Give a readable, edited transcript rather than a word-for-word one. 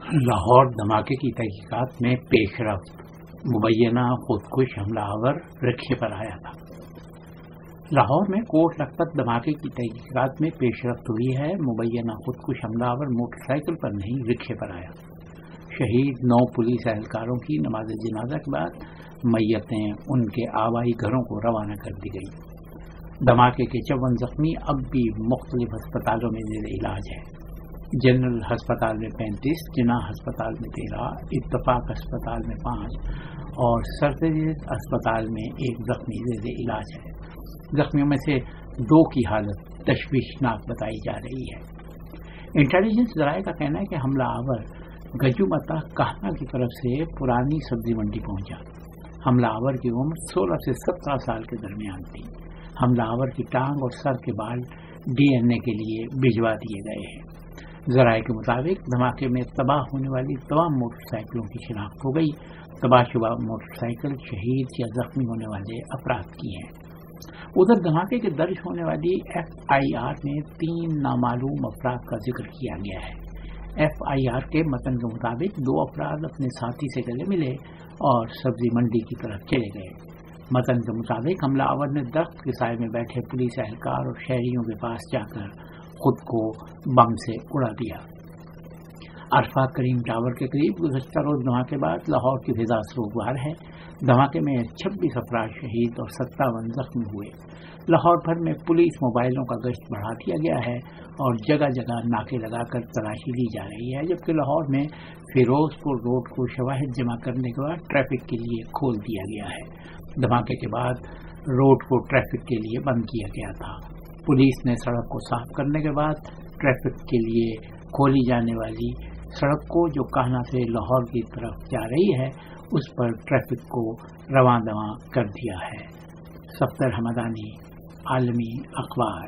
لاہور دھماکے کی تحقیقات میں پیش رفت، مبینہ خودکش حملہ آور رکشے پر آیا تھا۔ لاہور میں کوٹ لکھپت دھماکے کی تحقیقات میں پیش رفت ہوئی ہے۔ مبینہ خودکش حملہ آور موٹر سائیکل پر نہیں، رکشے پر آیا۔ شہید 9 پولیس اہلکاروں کی نماز جنازہ کے بعد میتیں ان کے آبائی گھروں کو روانہ کر دی گئی۔ دھماکے کے 54 زخمی اب بھی مختلف ہسپتالوں میں زیر علاج ہیں۔ جنرل ہسپتال میں 35، جناح ہسپتال میں 13، اتفاق ہسپتال میں 5 اور سرسید ہسپتال میں 1 زخمی زیر علاج ہے۔ زخمیوں میں سے 2 کی حالت تشویشناک بتائی جا رہی ہے۔ انٹیلیجنس ذرائع کا کہنا ہے کہ حملہ آور گجو متا کہنا کی طرف سے پرانی سبزی منڈی پہنچا۔ حملہ آور کی عمر 16 سے 17 سال کے درمیان تھی۔ حملہ آور کی ٹانگ اور سر کے بال DNA کے لیے بھجوا دیے گئے ہیں۔ ذرائع کے مطابق دھماکے میں تباہ ہونے والی تمام موٹر سائیکلوں کی شناخت ہو گئی۔ تباہ شدہ موٹر سائیکل شہید یا زخمی ہونے والے افراد کی ہیں۔ ادھر دھماکے کے درج ہونے والی FIR میں 3 نامعلوم افراد کا ذکر کیا گیا ہے۔ FIR کے متن کے مطابق 2 افراد اپنے ساتھی سے گلے ملے اور سبزی منڈی کی طرف چلے گئے۔ متن کے مطابق حملہ آور نے درخت کے سائے میں بیٹھے پولیس اہلکار اور شہریوں کے پاس جا کر خود کو بم سے اڑا دیا۔ عرفات کریم ٹاور کے قریب گزشتہ روز دھماکے بعد لاہور کی فضا سوگوار ہے۔ دھماکے میں 26 افراد شہید اور 57 زخمی ہوئے۔ لاہور بھر میں پولیس موبائلوں کا گشت بڑھا دیا گیا ہے اور جگہ جگہ ناکے لگا کر تلاشی لی جا رہی ہے، جبکہ لاہور میں فیروز پور روڈ کو شواہد جمع کرنے کے بعد ٹریفک کے لیے کھول دیا گیا ہے۔ دھماکے کے بعد روڈ کو ٹریفک کے لیے بند کیا گیا تھا۔ پولیس نے سڑک کو صاف کرنے کے بعد ٹریفک کے لیے کھولی جانے والی سڑک کو جو کاہنا سے لاہور کی طرف جا رہی ہے اس پر ٹریفک کو رواں دواں کر دیا ہے۔ صفدر حمدانی، عالمی اخبار۔